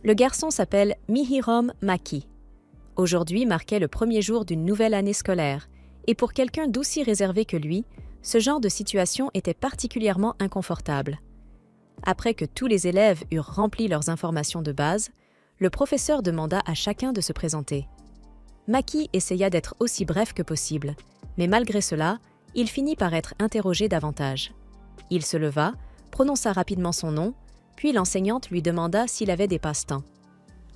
Le garçon s'appelle Mihirom Maki. Aujourd'hui marquait le premier jour d'une nouvelle année scolaire, et pour quelqu'un d'aussi réservé que lui, ce genre de situation était particulièrement inconfortable. Après que tous les élèves eurent rempli leurs informations de base, le professeur demanda à chacun de se présenter. Maki essaya d'être aussi bref que possible, mais malgré cela, il finit par être interrogé davantage. Il se leva, prononça rapidement son nom, puis l'enseignante lui demanda s'il avait des passe-temps.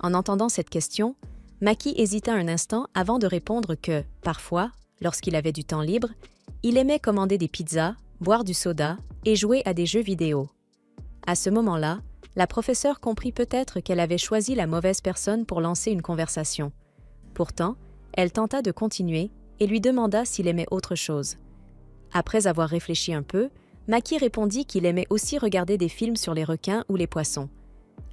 En entendant cette question, Maki hésita un instant avant de répondre que, parfois, lorsqu'il avait du temps libre, il aimait commander des pizzas, boire du soda et jouer à des jeux vidéo. À ce moment-là, la professeure comprit peut-être qu'elle avait choisi la mauvaise personne pour lancer une conversation. Pourtant, elle tenta de continuer et lui demanda s'il aimait autre chose. Après avoir réfléchi un peu, Maki répondit qu'il aimait aussi regarder des films sur les requins ou les poissons.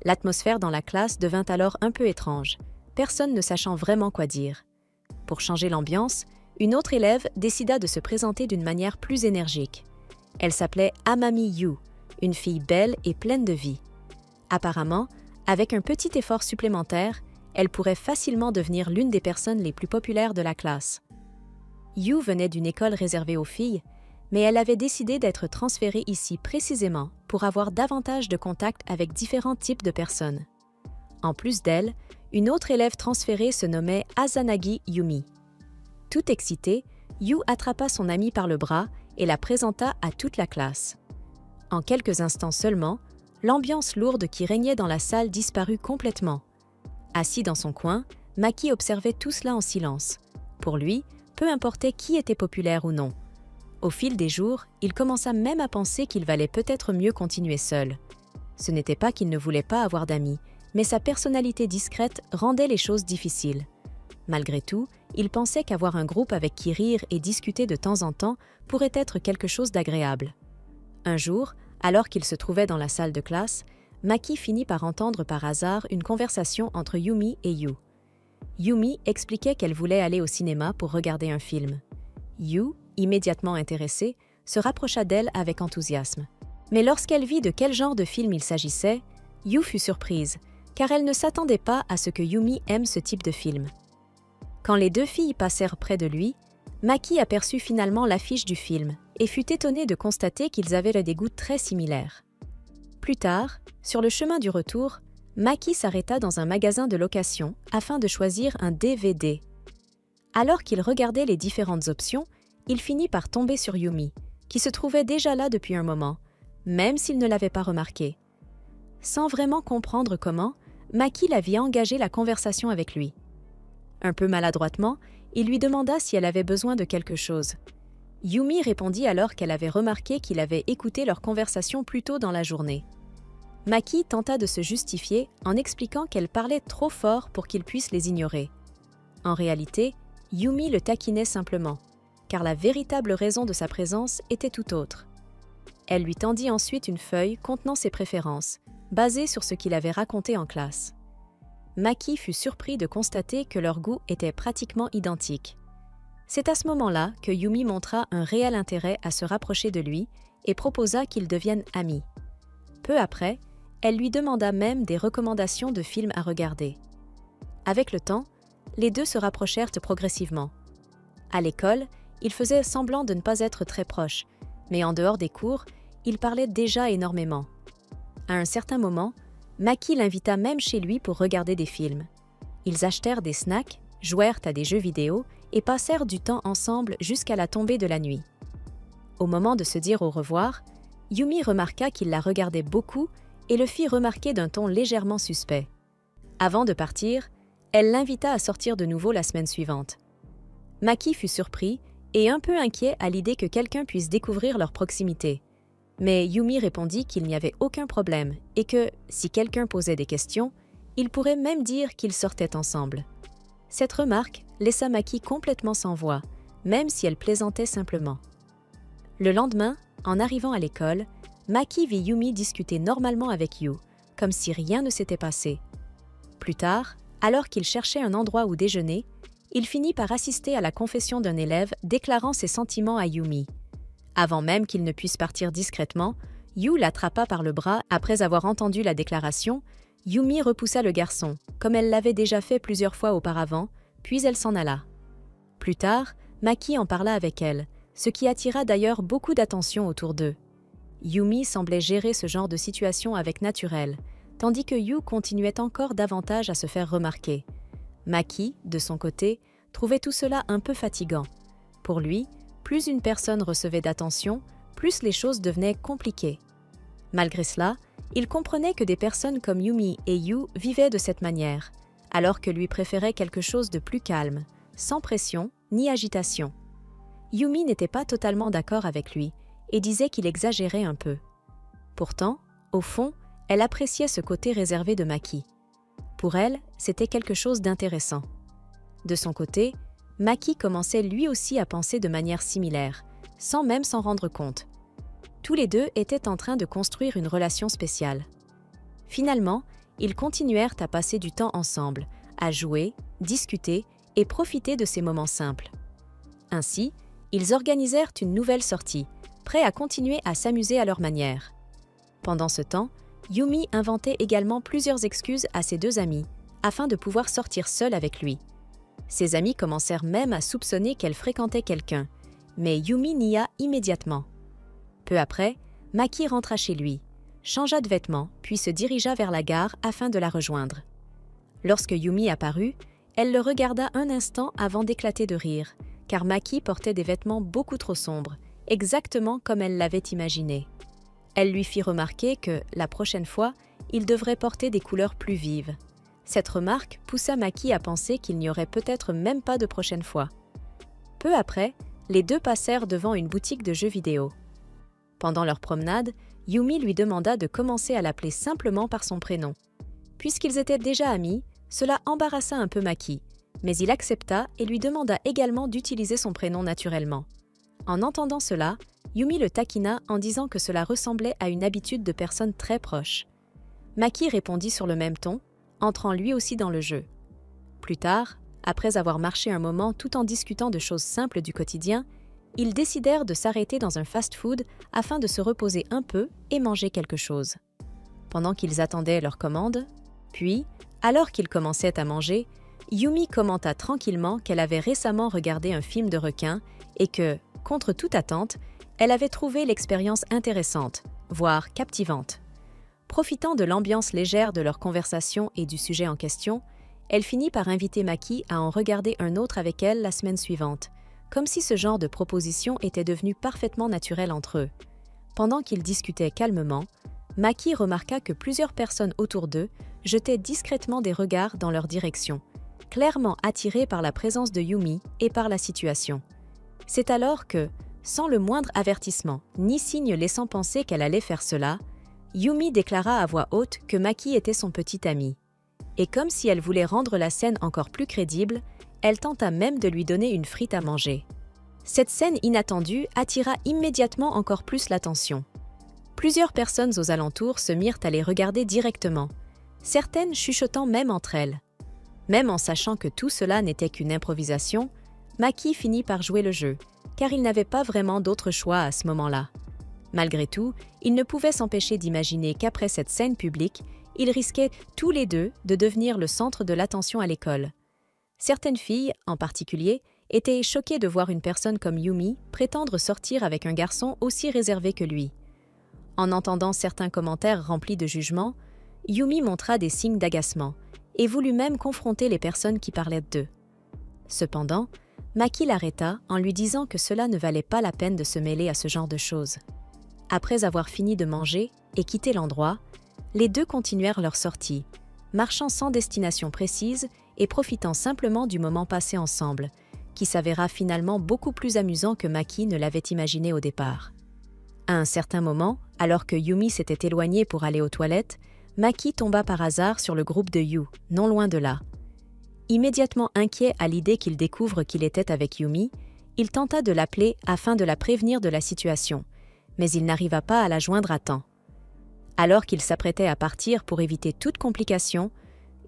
L'atmosphère dans la classe devint alors un peu étrange, personne ne sachant vraiment quoi dire. Pour changer l'ambiance, une autre élève décida de se présenter d'une manière plus énergique. Elle s'appelait Amami Yu, une fille belle et pleine de vie. Apparemment, avec un petit effort supplémentaire, elle pourrait facilement devenir l'une des personnes les plus populaires de la classe. Yu venait d'une école réservée aux filles, mais elle avait décidé d'être transférée ici précisément pour avoir davantage de contact avec différents types de personnes. En plus d'elle, une autre élève transférée se nommait Azanagi Yumi. Tout excitée, Yu attrapa son amie par le bras et la présenta à toute la classe. En quelques instants seulement, l'ambiance lourde qui régnait dans la salle disparut complètement. Assis dans son coin, Maki observait tout cela en silence. Pour lui, peu importait qui était populaire ou non. Au fil des jours, il commença même à penser qu'il valait peut-être mieux continuer seul. Ce n'était pas qu'il ne voulait pas avoir d'amis, mais sa personnalité discrète rendait les choses difficiles. Malgré tout, il pensait qu'avoir un groupe avec qui rire et discuter de temps en temps pourrait être quelque chose d'agréable. Un jour, alors qu'il se trouvait dans la salle de classe, Maki finit par entendre par hasard une conversation entre Yumi et Yu. Yumi expliquait qu'elle voulait aller au cinéma pour regarder un film. Yu, immédiatement intéressée, se rapprocha d'elle avec enthousiasme. Mais lorsqu'elle vit de quel genre de film il s'agissait, Yu fut surprise, car elle ne s'attendait pas à ce que Yumi aime ce type de film. Quand les deux filles passèrent près de lui, Maki aperçut finalement l'affiche du film et fut étonnée de constater qu'ils avaient des goûts très similaires. Plus tard, sur le chemin du retour, Maki s'arrêta dans un magasin de location afin de choisir un DVD. Alors qu'il regardait les différentes options, il finit par tomber sur Yumi, qui se trouvait déjà là depuis un moment, même s'il ne l'avait pas remarqué. Sans vraiment comprendre comment, Maki la vit engager la conversation avec lui. Un peu maladroitement, il lui demanda si elle avait besoin de quelque chose. Yumi répondit alors qu'elle avait remarqué qu'il avait écouté leur conversation plus tôt dans la journée. Maki tenta de se justifier en expliquant qu'elle parlait trop fort pour qu'il puisse les ignorer. En réalité, Yumi le taquinait simplement, car la véritable raison de sa présence était tout autre. Elle lui tendit ensuite une feuille contenant ses préférences, basée sur ce qu'il avait raconté en classe. Maki fut surpris de constater que leurs goûts étaient pratiquement identiques. C'est à ce moment-là que Yumi montra un réel intérêt à se rapprocher de lui et proposa qu'ils deviennent amis. Peu après, elle lui demanda même des recommandations de films à regarder. Avec le temps, les deux se rapprochèrent progressivement. À l'école, ils faisaient semblant de ne pas être très proches, mais en dehors des cours, ils parlaient déjà énormément. À un certain moment, Maki l'invita même chez lui pour regarder des films. Ils achetèrent des snacks, jouèrent à des jeux vidéo et passèrent du temps ensemble jusqu'à la tombée de la nuit. Au moment de se dire au revoir, Yumi remarqua qu'il la regardait beaucoup et le fit remarquer d'un ton légèrement suspect. Avant de partir, elle l'invita à sortir de nouveau la semaine suivante. Maki fut surpris et un peu inquiet à l'idée que quelqu'un puisse découvrir leur proximité. Mais Yumi répondit qu'il n'y avait aucun problème et que, si quelqu'un posait des questions, il pourrait même dire qu'ils sortaient ensemble. Cette remarque laissa Maki complètement sans voix, même si elle plaisantait simplement. Le lendemain, en arrivant à l'école, Maki vit Yumi discuter normalement avec Yu, comme si rien ne s'était passé. Plus tard, alors qu'il cherchait un endroit où déjeuner, il finit par assister à la confession d'un élève déclarant ses sentiments à Yumi. Avant même qu'il ne puisse partir discrètement, Yu l'attrapa par le bras après avoir entendu la déclaration, Yumi repoussa le garçon, comme elle l'avait déjà fait plusieurs fois auparavant, puis elle s'en alla. Plus tard, Maki en parla avec elle, ce qui attira d'ailleurs beaucoup d'attention autour d'eux. Yumi semblait gérer ce genre de situation avec naturel, tandis que Yu continuait encore davantage à se faire remarquer. Maki, de son côté, trouvait tout cela un peu fatigant. Pour lui, plus une personne recevait d'attention, plus les choses devenaient compliquées. Malgré cela, il comprenait que des personnes comme Yumi et Yu vivaient de cette manière, alors que lui préférait quelque chose de plus calme, sans pression ni agitation. Yumi n'était pas totalement d'accord avec lui et disait qu'il exagérait un peu. Pourtant, au fond, elle appréciait ce côté réservé de Maki. Pour elle, c'était quelque chose d'intéressant. De son côté, Maki commençait lui aussi à penser de manière similaire, sans même s'en rendre compte. Tous les deux étaient en train de construire une relation spéciale. Finalement, ils continuèrent à passer du temps ensemble, à jouer, discuter et profiter de ces moments simples. Ainsi, ils organisèrent une nouvelle sortie, prêts à continuer à s'amuser à leur manière. Pendant ce temps, Yumi inventait également plusieurs excuses à ses deux amis, afin de pouvoir sortir seule avec lui. Ses amis commencèrent même à soupçonner qu'elle fréquentait quelqu'un, mais Yumi nia immédiatement. Peu après, Maki rentra chez lui, changea de vêtements, puis se dirigea vers la gare afin de la rejoindre. Lorsque Yumi apparut, elle le regarda un instant avant d'éclater de rire, car Maki portait des vêtements beaucoup trop sombres, exactement comme elle l'avait imaginé. Elle lui fit remarquer que, la prochaine fois, il devrait porter des couleurs plus vives. Cette remarque poussa Maki à penser qu'il n'y aurait peut-être même pas de prochaine fois. Peu après, les deux passèrent devant une boutique de jeux vidéo. Pendant leur promenade, Yumi lui demanda de commencer à l'appeler simplement par son prénom. Puisqu'ils étaient déjà amis, cela embarrassa un peu Maki, mais il accepta et lui demanda également d'utiliser son prénom naturellement. En entendant cela, Yumi le taquina en disant que cela ressemblait à une habitude de personnes très proches. Maki répondit sur le même ton, entrant lui aussi dans le jeu. Plus tard, après avoir marché un moment tout en discutant de choses simples du quotidien, ils décidèrent de s'arrêter dans un fast-food afin de se reposer un peu et manger quelque chose. Pendant qu'ils attendaient leur commande, puis, alors qu'ils commençaient à manger, Yumi commenta tranquillement qu'elle avait récemment regardé un film de requin et que, contre toute attente, elle avait trouvé l'expérience intéressante, voire captivante. Profitant de l'ambiance légère de leur conversation et du sujet en question, elle finit par inviter Maki à en regarder un autre avec elle la semaine suivante, comme si ce genre de proposition était devenu parfaitement naturel entre eux. Pendant qu'ils discutaient calmement, Maki remarqua que plusieurs personnes autour d'eux jetaient discrètement des regards dans leur direction, clairement attirées par la présence de Yumi et par la situation. C'est alors que, sans le moindre avertissement, ni signe laissant penser qu'elle allait faire cela, Yumi déclara à voix haute que Maki était son petit ami. Et comme si elle voulait rendre la scène encore plus crédible, elle tenta même de lui donner une frite à manger. Cette scène inattendue attira immédiatement encore plus l'attention. Plusieurs personnes aux alentours se mirent à les regarder directement, certaines chuchotant même entre elles. Même en sachant que tout cela n'était qu'une improvisation, Maki finit par jouer le jeu, car il n'avait pas vraiment d'autre choix à ce moment-là. Malgré tout, il ne pouvait s'empêcher d'imaginer qu'après cette scène publique, ils risquaient tous les deux de devenir le centre de l'attention à l'école. Certaines filles, en particulier, étaient choquées de voir une personne comme Yumi prétendre sortir avec un garçon aussi réservé que lui. En entendant certains commentaires remplis de jugement, Yumi montra des signes d'agacement et voulut même confronter les personnes qui parlaient d'eux. Cependant, Maki l'arrêta en lui disant que cela ne valait pas la peine de se mêler à ce genre de choses. Après avoir fini de manger et quitté l'endroit, les deux continuèrent leur sortie, marchant sans destination précise et profitant simplement du moment passé ensemble, qui s'avéra finalement beaucoup plus amusant que Maki ne l'avait imaginé au départ. À un certain moment, alors que Yumi s'était éloignée pour aller aux toilettes, Maki tomba par hasard sur le groupe de Yu, non loin de là. Immédiatement inquiet à l'idée qu'il découvre qu'il était avec Yumi, il tenta de l'appeler afin de la prévenir de la situation, mais il n'arriva pas à la joindre à temps. Alors qu'il s'apprêtait à partir pour éviter toute complication,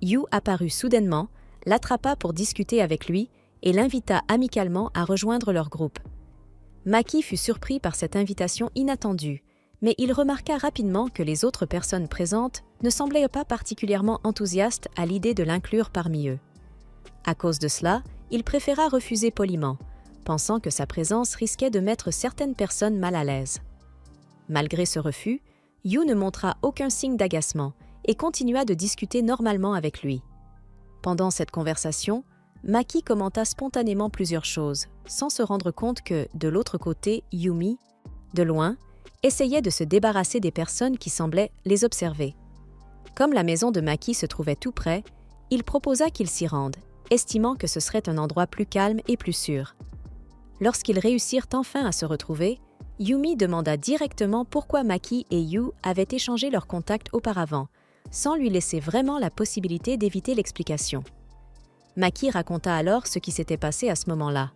Yu apparut soudainement, l'attrapa pour discuter avec lui et l'invita amicalement à rejoindre leur groupe. Maki fut surpris par cette invitation inattendue, mais il remarqua rapidement que les autres personnes présentes ne semblaient pas particulièrement enthousiastes à l'idée de l'inclure parmi eux. À cause de cela, il préféra refuser poliment, pensant que sa présence risquait de mettre certaines personnes mal à l'aise. Malgré ce refus, Yu ne montra aucun signe d'agacement et continua de discuter normalement avec lui. Pendant cette conversation, Maki commenta spontanément plusieurs choses, sans se rendre compte que, de l'autre côté, Yumi, de loin, essayait de se débarrasser des personnes qui semblaient les observer. Comme la maison de Maki se trouvait tout près, il proposa qu'ils s'y rendent, estimant que ce serait un endroit plus calme et plus sûr. Lorsqu'ils réussirent enfin à se retrouver, Yumi demanda directement pourquoi Maki et Yu avaient échangé leurs contacts auparavant, sans lui laisser vraiment la possibilité d'éviter l'explication. Maki raconta alors ce qui s'était passé à ce moment-là.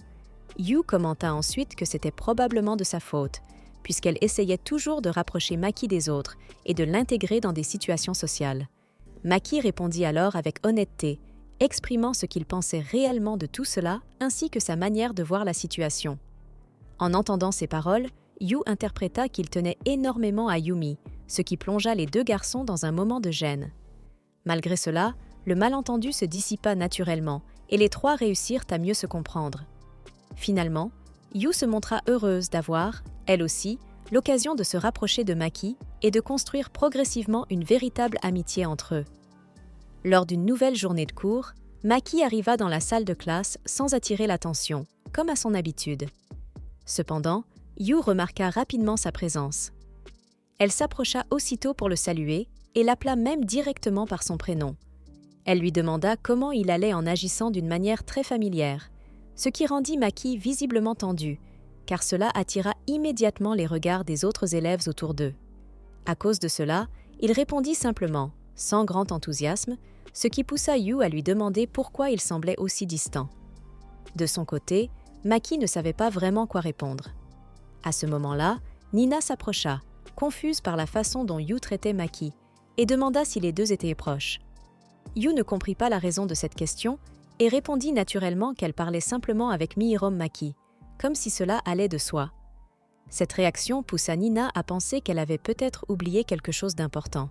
Yu commenta ensuite que c'était probablement de sa faute, puisqu'elle essayait toujours de rapprocher Maki des autres et de l'intégrer dans des situations sociales. Maki répondit alors avec honnêteté, exprimant ce qu'il pensait réellement de tout cela ainsi que sa manière de voir la situation. En entendant ces paroles, Yu interpréta qu'il tenait énormément à Yumi, ce qui plongea les deux garçons dans un moment de gêne. Malgré cela, le malentendu se dissipa naturellement et les trois réussirent à mieux se comprendre. Finalement, Yu se montra heureuse d'avoir, elle aussi, l'occasion de se rapprocher de Maki et de construire progressivement une véritable amitié entre eux. Lors d'une nouvelle journée de cours, Maki arriva dans la salle de classe sans attirer l'attention, comme à son habitude. Cependant, Yu remarqua rapidement sa présence. Elle s'approcha aussitôt pour le saluer et l'appela même directement par son prénom. Elle lui demanda comment il allait en agissant d'une manière très familière, ce qui rendit Maki visiblement tendu, car cela attira immédiatement les regards des autres élèves autour d'eux. À cause de cela, il répondit simplement, sans grand enthousiasme, ce qui poussa Yu à lui demander pourquoi il semblait aussi distant. De son côté, Maki ne savait pas vraiment quoi répondre. À ce moment-là, Nina s'approcha, confuse par la façon dont Yu traitait Maki, et demanda si les deux étaient proches. Yu ne comprit pas la raison de cette question et répondit naturellement qu'elle parlait simplement avec Mihirom Maki, comme si cela allait de soi. Cette réaction poussa Nina à penser qu'elle avait peut-être oublié quelque chose d'important.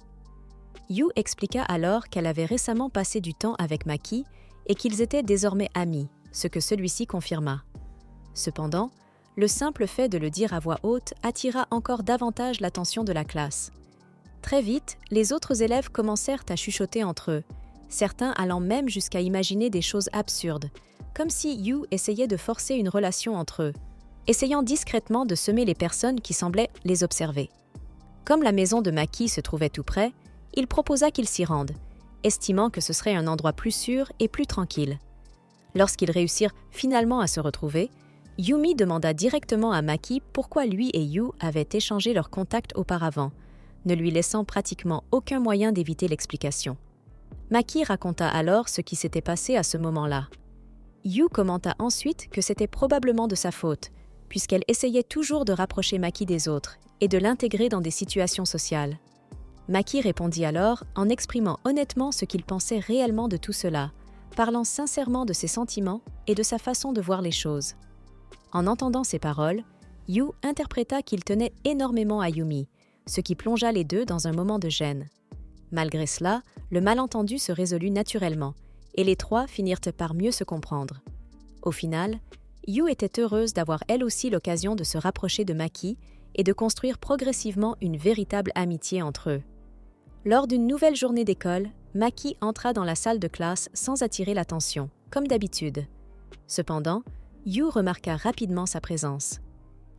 Yu expliqua alors qu'elle avait récemment passé du temps avec Maki et qu'ils étaient désormais amis, ce que celui-ci confirma. Cependant, le simple fait de le dire à voix haute attira encore davantage l'attention de la classe. Très vite, les autres élèves commencèrent à chuchoter entre eux, certains allant même jusqu'à imaginer des choses absurdes, comme si Yu essayait de forcer une relation entre eux, essayant discrètement de semer les personnes qui semblaient les observer. Comme la maison de Maki se trouvait tout près, il proposa qu'ils s'y rendent, estimant que ce serait un endroit plus sûr et plus tranquille. Lorsqu'ils réussirent finalement à se retrouver, Yumi demanda directement à Maki pourquoi lui et Yu avaient échangé leurs contacts auparavant, ne lui laissant pratiquement aucun moyen d'éviter l'explication. Maki raconta alors ce qui s'était passé à ce moment-là. Yu commenta ensuite que c'était probablement de sa faute, puisqu'elle essayait toujours de rapprocher Maki des autres et de l'intégrer dans des situations sociales. Maki répondit alors en exprimant honnêtement ce qu'il pensait réellement de tout cela, parlant sincèrement de ses sentiments et de sa façon de voir les choses. En entendant ces paroles, Yu interpréta qu'il tenait énormément à Yumi, ce qui plongea les deux dans un moment de gêne. Malgré cela, le malentendu se résolut naturellement, et les trois finirent par mieux se comprendre. Au final, Yu était heureuse d'avoir elle aussi l'occasion de se rapprocher de Maki et de construire progressivement une véritable amitié entre eux. Lors d'une nouvelle journée d'école, Maki entra dans la salle de classe sans attirer l'attention, comme d'habitude. Cependant, Yu remarqua rapidement sa présence.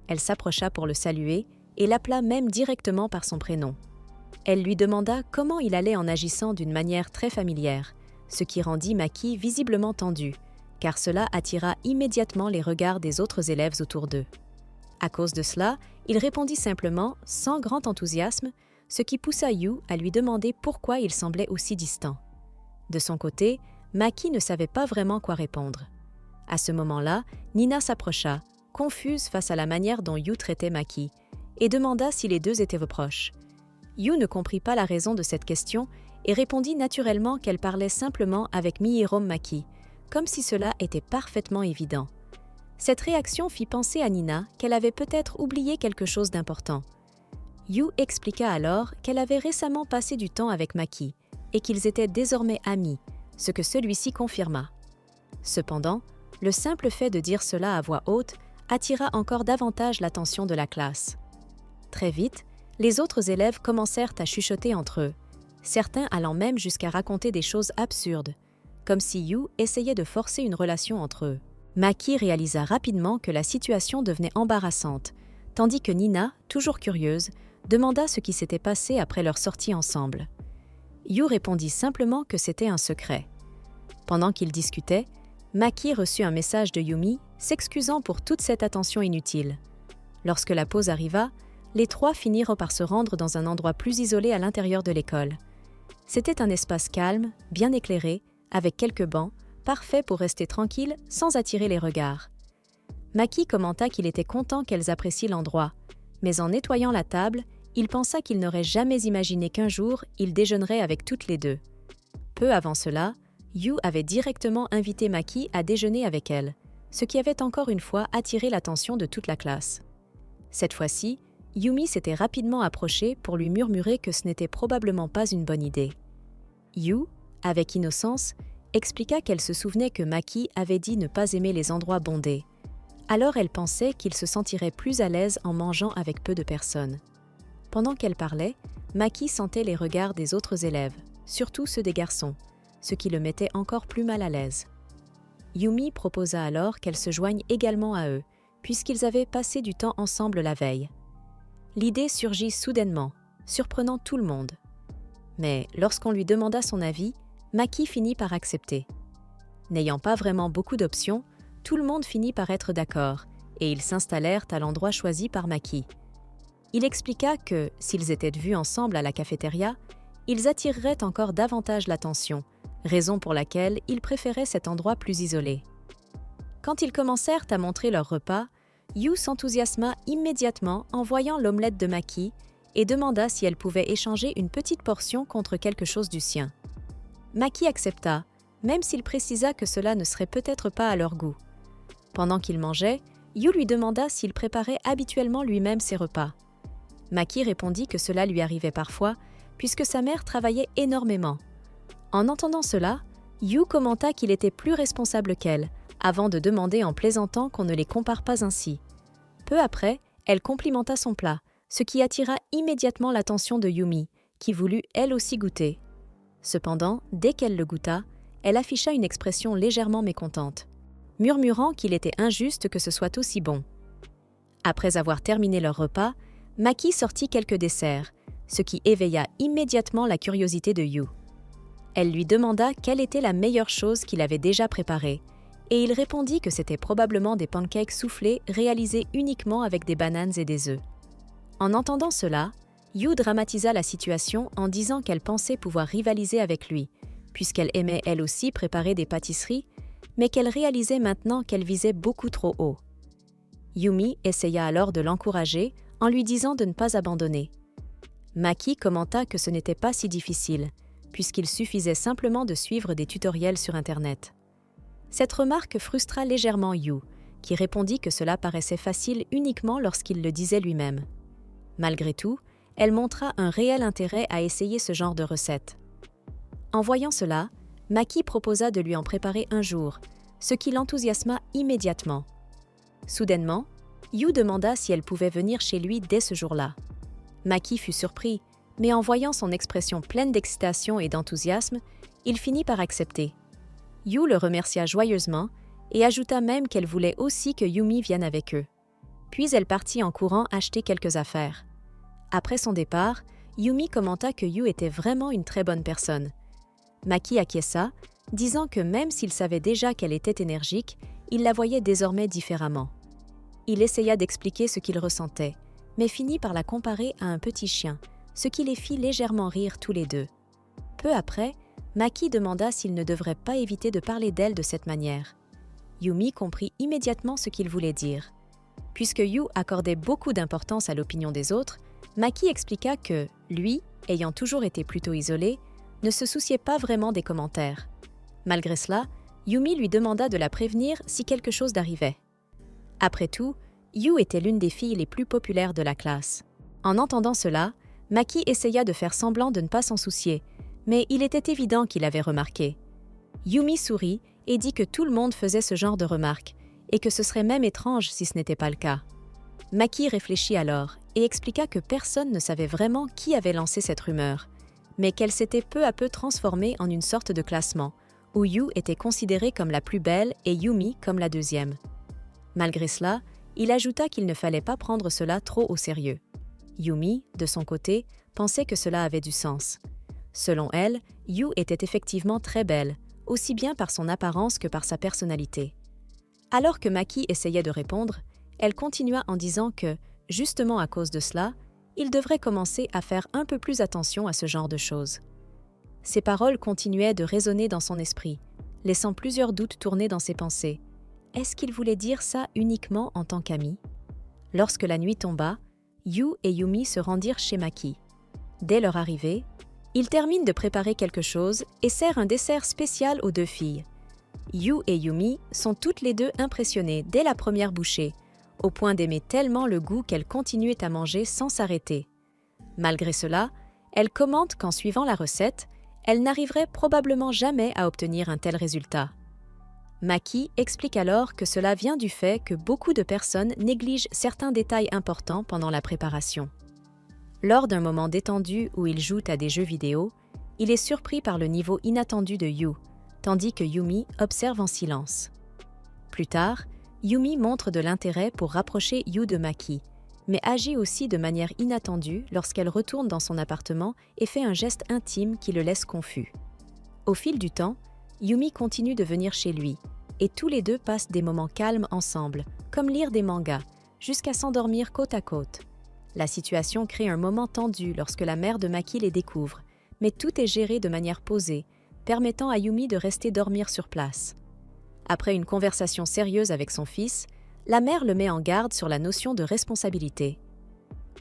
Elle s'approcha pour le saluer et l'appela même directement par son prénom. Elle lui demanda comment il allait en agissant d'une manière très familière, ce qui rendit Maki visiblement tendu, car cela attira immédiatement les regards des autres élèves autour d'eux. À cause de cela, il répondit simplement, sans grand enthousiasme, ce qui poussa Yu à lui demander pourquoi il semblait aussi distant. De son côté, Maki ne savait pas vraiment quoi répondre. À ce moment-là, Nina s'approcha, confuse face à la manière dont Yu traitait Maki, et demanda si les deux étaient proches. Yu ne comprit pas la raison de cette question et répondit naturellement qu'elle parlait simplement avec Mihirom Maki, comme si cela était parfaitement évident. Cette réaction fit penser à Nina qu'elle avait peut-être oublié quelque chose d'important. Yu expliqua alors qu'elle avait récemment passé du temps avec Maki et qu'ils étaient désormais amis, ce que celui-ci confirma. Cependant, le simple fait de dire cela à voix haute attira encore davantage l'attention de la classe. Très vite, les autres élèves commencèrent à chuchoter entre eux, certains allant même jusqu'à raconter des choses absurdes, comme si Yu essayait de forcer une relation entre eux. Maki réalisa rapidement que la situation devenait embarrassante, tandis que Nina, toujours curieuse, demanda ce qui s'était passé après leur sortie ensemble. Yu répondit simplement que c'était un secret. Pendant qu'ils discutaient, Maki reçut un message de Yumi s'excusant pour toute cette attention inutile. Lorsque la pause arriva, les trois finirent par se rendre dans un endroit plus isolé à l'intérieur de l'école. C'était un espace calme, bien éclairé, avec quelques bancs, parfait pour rester tranquille sans attirer les regards. Maki commenta qu'il était content qu'elles apprécient l'endroit, mais en nettoyant la table, il pensa qu'il n'aurait jamais imaginé qu'un jour, il déjeunerait avec toutes les deux. Peu avant cela, Yu avait directement invité Maki à déjeuner avec elle, ce qui avait encore une fois attiré l'attention de toute la classe. Cette fois-ci, Yumi s'était rapidement approchée pour lui murmurer que ce n'était probablement pas une bonne idée. Yu, avec innocence, expliqua qu'elle se souvenait que Maki avait dit ne pas aimer les endroits bondés. Alors elle pensait qu'il se sentirait plus à l'aise en mangeant avec peu de personnes. Pendant qu'elle parlait, Maki sentait les regards des autres élèves, surtout ceux des garçons, ce qui le mettait encore plus mal à l'aise. Yumi proposa alors qu'elle se joigne également à eux, puisqu'ils avaient passé du temps ensemble la veille. L'idée surgit soudainement, surprenant tout le monde. Mais lorsqu'on lui demanda son avis, Maki finit par accepter. N'ayant pas vraiment beaucoup d'options, tout le monde finit par être d'accord, et ils s'installèrent à l'endroit choisi par Maki. Il expliqua que, s'ils étaient vus ensemble à la cafétéria, ils attireraient encore davantage l'attention, raison pour laquelle il préférait cet endroit plus isolé. Quand ils commencèrent à montrer leur repas, Yu s'enthousiasma immédiatement en voyant l'omelette de Maki et demanda si elle pouvait échanger une petite portion contre quelque chose du sien. Maki accepta, même s'il précisa que cela ne serait peut-être pas à leur goût. Pendant qu'il mangeait, Yu lui demanda s'il préparait habituellement lui-même ses repas. Maki répondit que cela lui arrivait parfois, puisque sa mère travaillait énormément. En entendant cela, Yu commenta qu'il était plus responsable qu'elle, avant de demander en plaisantant qu'on ne les compare pas ainsi. Peu après, elle complimenta son plat, ce qui attira immédiatement l'attention de Yumi, qui voulut elle aussi goûter. Cependant, dès qu'elle le goûta, elle afficha une expression légèrement mécontente, murmurant qu'il était injuste que ce soit aussi bon. Après avoir terminé leur repas, Maki sortit quelques desserts, ce qui éveilla immédiatement la curiosité de Yu. Elle lui demanda quelle était la meilleure chose qu'il avait déjà préparée, et il répondit que c'était probablement des pancakes soufflés réalisés uniquement avec des bananes et des œufs. En entendant cela, Yu dramatisa la situation en disant qu'elle pensait pouvoir rivaliser avec lui, puisqu'elle aimait elle aussi préparer des pâtisseries, mais qu'elle réalisait maintenant qu'elle visait beaucoup trop haut. Yumi essaya alors de l'encourager en lui disant de ne pas abandonner. Maki commenta que ce n'était pas si difficile, puisqu'il suffisait simplement de suivre des tutoriels sur Internet. Cette remarque frustra légèrement Yu, qui répondit que cela paraissait facile uniquement lorsqu'il le disait lui-même. Malgré tout, elle montra un réel intérêt à essayer ce genre de recette. En voyant cela, Maki proposa de lui en préparer un jour, ce qui l'enthousiasma immédiatement. Soudainement, Yu demanda si elle pouvait venir chez lui dès ce jour-là. Maki fut surpris, mais en voyant son expression pleine d'excitation et d'enthousiasme, il finit par accepter. Yu le remercia joyeusement et ajouta même qu'elle voulait aussi que Yumi vienne avec eux. Puis elle partit en courant acheter quelques affaires. Après son départ, Yumi commenta que Yu était vraiment une très bonne personne. Maki acquiesça, disant que même s'il savait déjà qu'elle était énergique, il la voyait désormais différemment. Il essaya d'expliquer ce qu'il ressentait, mais finit par la comparer à un petit chien, ce qui les fit légèrement rire tous les deux. Peu après, Maki demanda s'il ne devrait pas éviter de parler d'elle de cette manière. Yumi comprit immédiatement ce qu'il voulait dire. Puisque Yu accordait beaucoup d'importance à l'opinion des autres, Maki expliqua que, lui, ayant toujours été plutôt isolé, ne se souciait pas vraiment des commentaires. Malgré cela, Yumi lui demanda de la prévenir si quelque chose arrivait. Après tout, Yu était l'une des filles les plus populaires de la classe. En entendant cela, Maki essaya de faire semblant de ne pas s'en soucier, mais il était évident qu'il avait remarqué. Yumi sourit et dit que tout le monde faisait ce genre de remarques, et que ce serait même étrange si ce n'était pas le cas. Maki réfléchit alors et expliqua que personne ne savait vraiment qui avait lancé cette rumeur, mais qu'elle s'était peu à peu transformée en une sorte de classement, où Yu était considérée comme la plus belle et Yumi comme la deuxième. Malgré cela, il ajouta qu'il ne fallait pas prendre cela trop au sérieux. Yumi, de son côté, pensait que cela avait du sens. Selon elle, Yu était effectivement très belle, aussi bien par son apparence que par sa personnalité. Alors que Maki essayait de répondre, elle continua en disant que, justement à cause de cela, il devrait commencer à faire un peu plus attention à ce genre de choses. Ces paroles continuaient de résonner dans son esprit, laissant plusieurs doutes tourner dans ses pensées. Est-ce qu'il voulait dire ça uniquement en tant qu'ami? Lorsque la nuit tomba, Yu et Yumi se rendirent chez Maki. Dès leur arrivée, il termine de préparer quelque chose et sert un dessert spécial aux deux filles. Yu et Yumi sont toutes les deux impressionnées dès la première bouchée, au point d'aimer tellement le goût qu'elles continuaient à manger sans s'arrêter. Malgré cela, elles commentent qu'en suivant la recette, elles n'arriveraient probablement jamais à obtenir un tel résultat. Maki explique alors que cela vient du fait que beaucoup de personnes négligent certains détails importants pendant la préparation. Lors d'un moment détendu où il joue à des jeux vidéo, il est surpris par le niveau inattendu de Yu, tandis que Yumi observe en silence. Plus tard, Yumi montre de l'intérêt pour rapprocher Yu de Maki, mais agit aussi de manière inattendue lorsqu'elle retourne dans son appartement et fait un geste intime qui le laisse confus. Au fil du temps, Yumi continue de venir chez lui, et tous les deux passent des moments calmes ensemble, comme lire des mangas, jusqu'à s'endormir côte à côte. La situation crée un moment tendu lorsque la mère de Maki les découvre, mais tout est géré de manière posée, permettant à Yumi de rester dormir sur place. Après une conversation sérieuse avec son fils, la mère le met en garde sur la notion de responsabilité.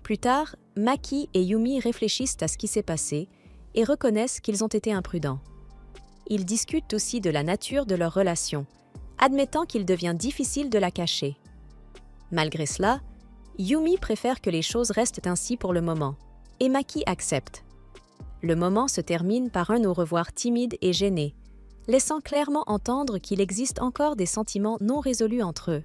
Plus tard, Maki et Yumi réfléchissent à ce qui s'est passé et reconnaissent qu'ils ont été imprudents. Ils discutent aussi de la nature de leur relation, admettant qu'il devient difficile de la cacher. Malgré cela, Yumi préfère que les choses restent ainsi pour le moment, et Maki accepte. Le moment se termine par un au revoir timide et gêné, laissant clairement entendre qu'il existe encore des sentiments non résolus entre eux.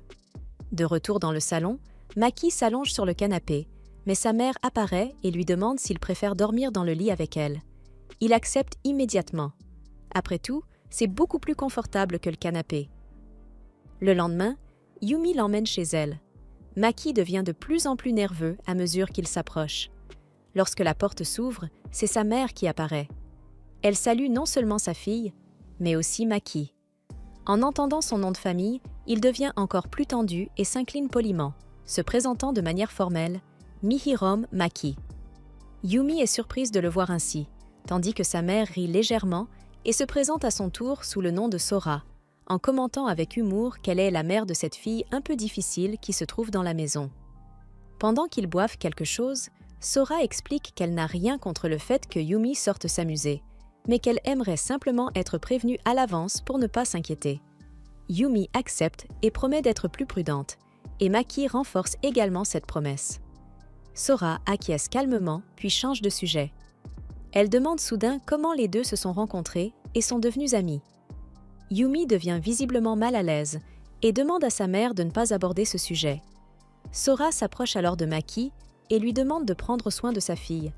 De retour dans le salon, Maki s'allonge sur le canapé, mais sa mère apparaît et lui demande s'il préfère dormir dans le lit avec elle. Il accepte immédiatement. Après tout, c'est beaucoup plus confortable que le canapé. Le lendemain, Yumi l'emmène chez elle. Maki devient de plus en plus nerveux à mesure qu'il s'approche. Lorsque la porte s'ouvre, c'est sa mère qui apparaît. Elle salue non seulement sa fille, mais aussi Maki. En entendant son nom de famille, il devient encore plus tendu et s'incline poliment, se présentant de manière formelle, Mihirom Maki. Yumi est surprise de le voir ainsi, tandis que sa mère rit légèrement et se présente à son tour sous le nom de Sora, en commentant avec humour qu'elle est la mère de cette fille un peu difficile qui se trouve dans la maison. Pendant qu'ils boivent quelque chose, Sora explique qu'elle n'a rien contre le fait que Yumi sorte s'amuser, mais qu'elle aimerait simplement être prévenue à l'avance pour ne pas s'inquiéter. Yumi accepte et promet d'être plus prudente, et Maki renforce également cette promesse. Sora acquiesce calmement puis change de sujet. Elle demande soudain comment les deux se sont rencontrés et sont devenus amis. Yumi devient visiblement mal à l'aise et demande à sa mère de ne pas aborder ce sujet. Sora s'approche alors de Maki et lui demande de prendre soin de sa fille,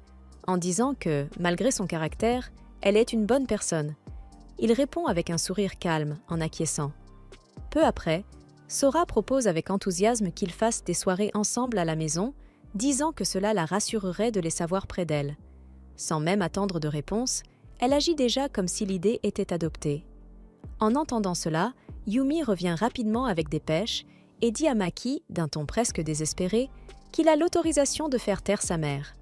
en disant que, malgré son caractère, elle est une bonne personne. Il répond avec un sourire calme, en acquiesçant. Peu après, Sora propose avec enthousiasme qu'ils fassent des soirées ensemble à la maison, disant que cela la rassurerait de les savoir près d'elle. Sans même attendre de réponse, elle agit déjà comme si l'idée était adoptée. En entendant cela, Yumi revient rapidement avec des pêches et dit à Maki, d'un ton presque désespéré, qu'il a l'autorisation de faire taire sa mère.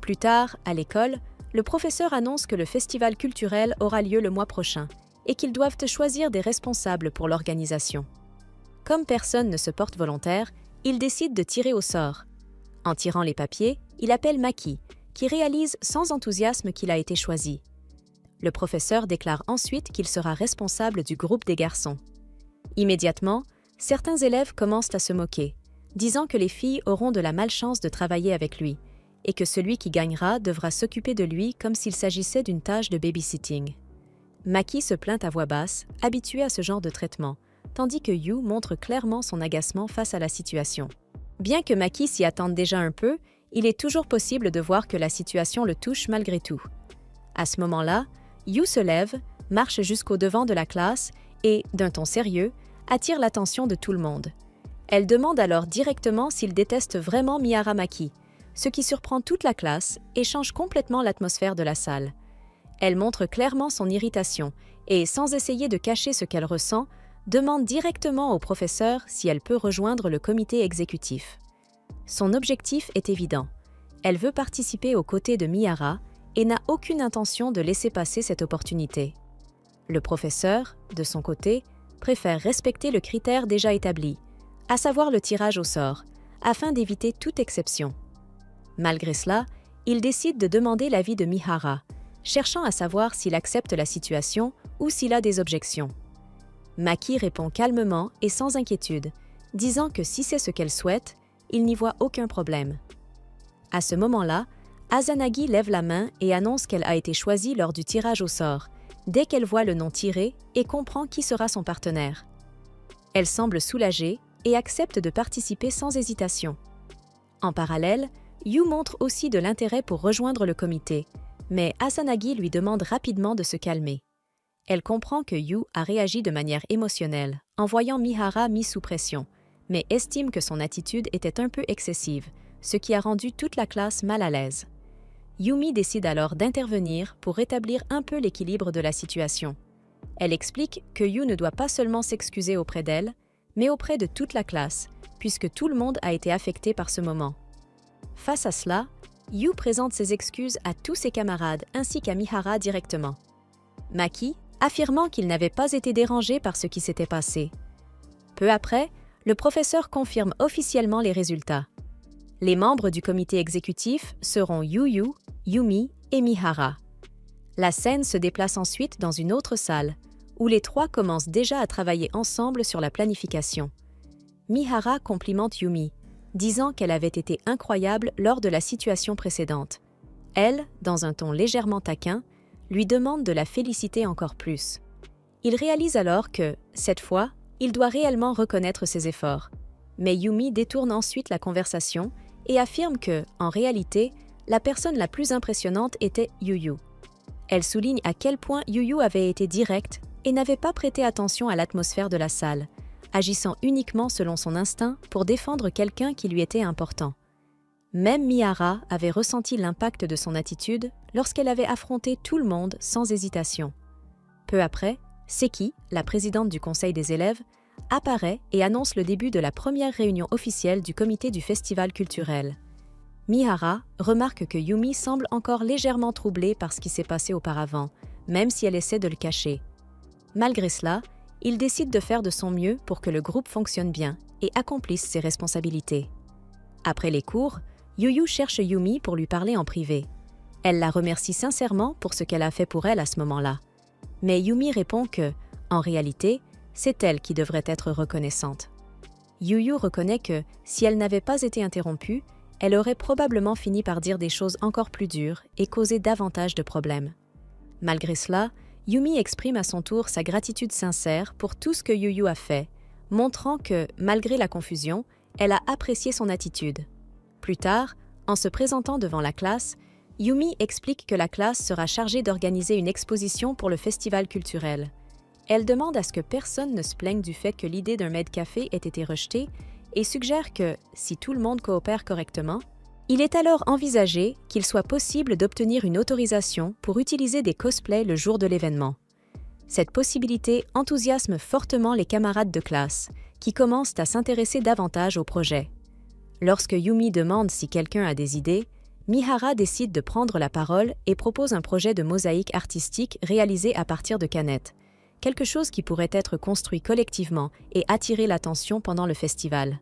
Plus tard, à l'école, le professeur annonce que le festival culturel aura lieu le mois prochain et qu'ils doivent choisir des responsables pour l'organisation. Comme personne ne se porte volontaire, il décide de tirer au sort. En tirant les papiers, il appelle Maki, qui réalise sans enthousiasme qu'il a été choisi. Le professeur déclare ensuite qu'il sera responsable du groupe des garçons. Immédiatement, certains élèves commencent à se moquer, disant que les filles auront de la malchance de travailler avec lui et que celui qui gagnera devra s'occuper de lui comme s'il s'agissait d'une tâche de babysitting. Maki se plaint à voix basse, habituée à ce genre de traitement, tandis que Yu montre clairement son agacement face à la situation. Bien que Maki s'y attende déjà un peu, il est toujours possible de voir que la situation le touche malgré tout. À ce moment-là, Yu se lève, marche jusqu'au devant de la classe et, d'un ton sérieux, attire l'attention de tout le monde. Elle demande alors directement s'il déteste vraiment Mihara Maki, ce qui surprend toute la classe et change complètement l'atmosphère de la salle. Elle montre clairement son irritation et, sans essayer de cacher ce qu'elle ressent, demande directement au professeur si elle peut rejoindre le comité exécutif. Son objectif est évident. Elle veut participer aux côtés de Mihara et n'a aucune intention de laisser passer cette opportunité. Le professeur, de son côté, préfère respecter le critère déjà établi, à savoir le tirage au sort, afin d'éviter toute exception. Malgré cela, il décide de demander l'avis de Mihara, cherchant à savoir s'il accepte la situation ou s'il a des objections. Maki répond calmement et sans inquiétude, disant que si c'est ce qu'elle souhaite, il n'y voit aucun problème. À ce moment-là, Azanagi lève la main et annonce qu'elle a été choisie lors du tirage au sort, dès qu'elle voit le nom tiré et comprend qui sera son partenaire. Elle semble soulagée et accepte de participer sans hésitation. En parallèle, Yu montre aussi de l'intérêt pour rejoindre le comité, mais Azanagi lui demande rapidement de se calmer. Elle comprend que Yu a réagi de manière émotionnelle, en voyant Mihara mis sous pression, mais estime que son attitude était un peu excessive, ce qui a rendu toute la classe mal à l'aise. Yumi décide alors d'intervenir pour rétablir un peu l'équilibre de la situation. Elle explique que Yu ne doit pas seulement s'excuser auprès d'elle, mais auprès de toute la classe, puisque tout le monde a été affecté par ce moment. Face à cela, Yu présente ses excuses à tous ses camarades ainsi qu'à Mihara directement. Maki, affirmant qu'il n'avait pas été dérangé par ce qui s'était passé. Peu après, le professeur confirme officiellement les résultats. Les membres du comité exécutif seront Yu, Yumi et Mihara. La scène se déplace ensuite dans une autre salle, où les trois commencent déjà à travailler ensemble sur la planification. Mihara complimente Yumi, disant qu'elle avait été incroyable lors de la situation précédente. Elle, dans un ton légèrement taquin, lui demande de la féliciter encore plus. Il réalise alors que, cette fois, il doit réellement reconnaître ses efforts. Mais Yumi détourne ensuite la conversation et affirme que, en réalité, la personne la plus impressionnante était Yu. Elle souligne à quel point Yu avait été directe et n'avait pas prêté attention à l'atmosphère de la salle, agissant uniquement selon son instinct pour défendre quelqu'un qui lui était important. Même Mihara avait ressenti l'impact de son attitude lorsqu'elle avait affronté tout le monde sans hésitation. Peu après, Seki, la présidente du conseil des élèves, apparaît et annonce le début de la première réunion officielle du comité du festival culturel. Mihara remarque que Yumi semble encore légèrement troublée par ce qui s'est passé auparavant, même si elle essaie de le cacher. Malgré cela, il décide de faire de son mieux pour que le groupe fonctionne bien et accomplisse ses responsabilités. Après les cours, Yu cherche Yumi pour lui parler en privé. Elle la remercie sincèrement pour ce qu'elle a fait pour elle à ce moment-là. Mais Yumi répond que, en réalité, c'est elle qui devrait être reconnaissante. Yu reconnaît que, si elle n'avait pas été interrompue, elle aurait probablement fini par dire des choses encore plus dures et causer davantage de problèmes. Malgré cela, Yumi exprime à son tour sa gratitude sincère pour tout ce que Yu a fait, montrant que, malgré la confusion, elle a apprécié son attitude. Plus tard, en se présentant devant la classe, Yumi explique que la classe sera chargée d'organiser une exposition pour le festival culturel. Elle demande à ce que personne ne se plaigne du fait que l'idée d'un maid-café ait été rejetée et suggère que, si tout le monde coopère correctement, il est alors envisagé qu'il soit possible d'obtenir une autorisation pour utiliser des cosplays le jour de l'événement. Cette possibilité enthousiasme fortement les camarades de classe, qui commencent à s'intéresser davantage au projet. Lorsque Yumi demande si quelqu'un a des idées, Mihara décide de prendre la parole et propose un projet de mosaïque artistique réalisé à partir de canettes, quelque chose qui pourrait être construit collectivement et attirer l'attention pendant le festival.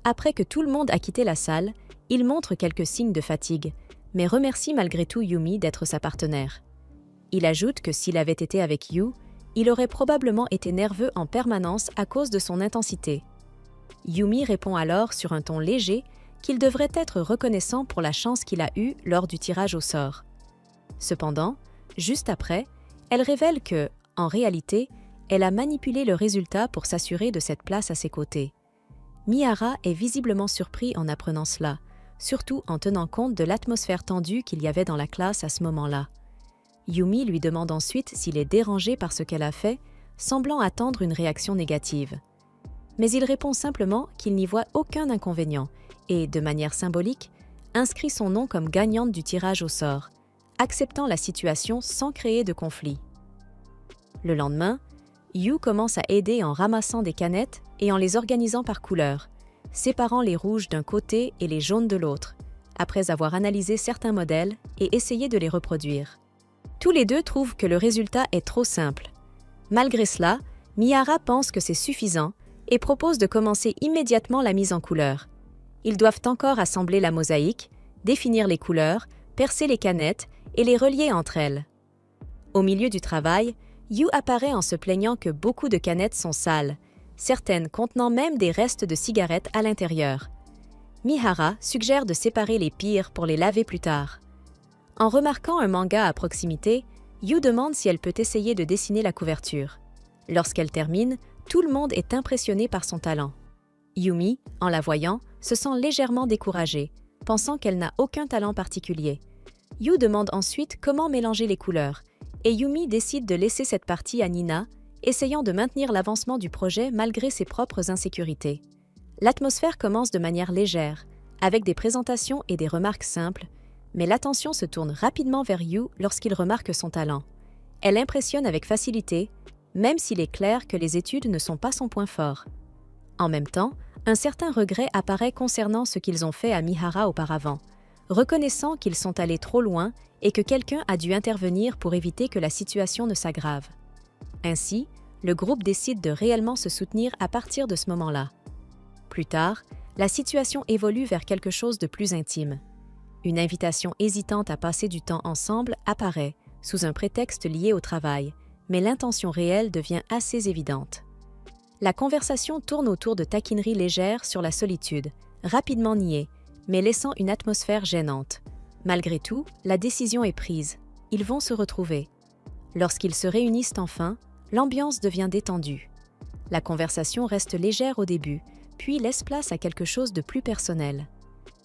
Après que tout le monde a quitté la salle, il montre quelques signes de fatigue, mais remercie malgré tout Yumi d'être sa partenaire. Il ajoute que s'il avait été avec Yu, il aurait probablement été nerveux en permanence à cause de son intensité. Yumi répond alors sur un ton léger qu'il devrait être reconnaissant pour la chance qu'il a eue lors du tirage au sort. Cependant, juste après, elle révèle que, en réalité, elle a manipulé le résultat pour s'assurer de cette place à ses côtés. Mihara est visiblement surpris en apprenant cela, surtout en tenant compte de l'atmosphère tendue qu'il y avait dans la classe à ce moment-là. Yumi lui demande ensuite s'il est dérangé par ce qu'elle a fait, semblant attendre une réaction négative. Mais il répond simplement qu'il n'y voit aucun inconvénient et, de manière symbolique, inscrit son nom comme gagnante du tirage au sort, acceptant la situation sans créer de conflit. Le lendemain, Yu commence à aider en ramassant des canettes et en les organisant par couleur, séparant les rouges d'un côté et les jaunes de l'autre, après avoir analysé certains modèles et essayé de les reproduire. Tous les deux trouvent que le résultat est trop simple. Malgré cela, Mihara pense que c'est suffisant et propose de commencer immédiatement la mise en couleur. Ils doivent encore assembler la mosaïque, définir les couleurs, percer les canettes et les relier entre elles. Au milieu du travail, Yu apparaît en se plaignant que beaucoup de canettes sont sales, certaines contenant même des restes de cigarettes à l'intérieur. Mihara suggère de séparer les pires pour les laver plus tard. En remarquant un manga à proximité, Yu demande si elle peut essayer de dessiner la couverture. Lorsqu'elle termine, tout le monde est impressionné par son talent. Yumi, en la voyant, se sent légèrement découragée, pensant qu'elle n'a aucun talent particulier. Yu demande ensuite comment mélanger les couleurs, et Yumi décide de laisser cette partie à Nina, essayant de maintenir l'avancement du projet malgré ses propres insécurités. L'atmosphère commence de manière légère, avec des présentations et des remarques simples, mais l'attention se tourne rapidement vers Yu lorsqu'il remarque son talent. Elle impressionne avec facilité, même s'il est clair que les études ne sont pas son point fort. En même temps, un certain regret apparaît concernant ce qu'ils ont fait à Mihara auparavant, reconnaissant qu'ils sont allés trop loin et que quelqu'un a dû intervenir pour éviter que la situation ne s'aggrave. Ainsi, le groupe décide de réellement se soutenir à partir de ce moment-là. Plus tard, la situation évolue vers quelque chose de plus intime. Une invitation hésitante à passer du temps ensemble apparaît, sous un prétexte lié au travail, mais l'intention réelle devient assez évidente. La conversation tourne autour de taquineries légères sur la solitude, rapidement niées, mais laissant une atmosphère gênante. Malgré tout, la décision est prise. Ils vont se retrouver. Lorsqu'ils se réunissent enfin, l'ambiance devient détendue. La conversation reste légère au début, puis laisse place à quelque chose de plus personnel.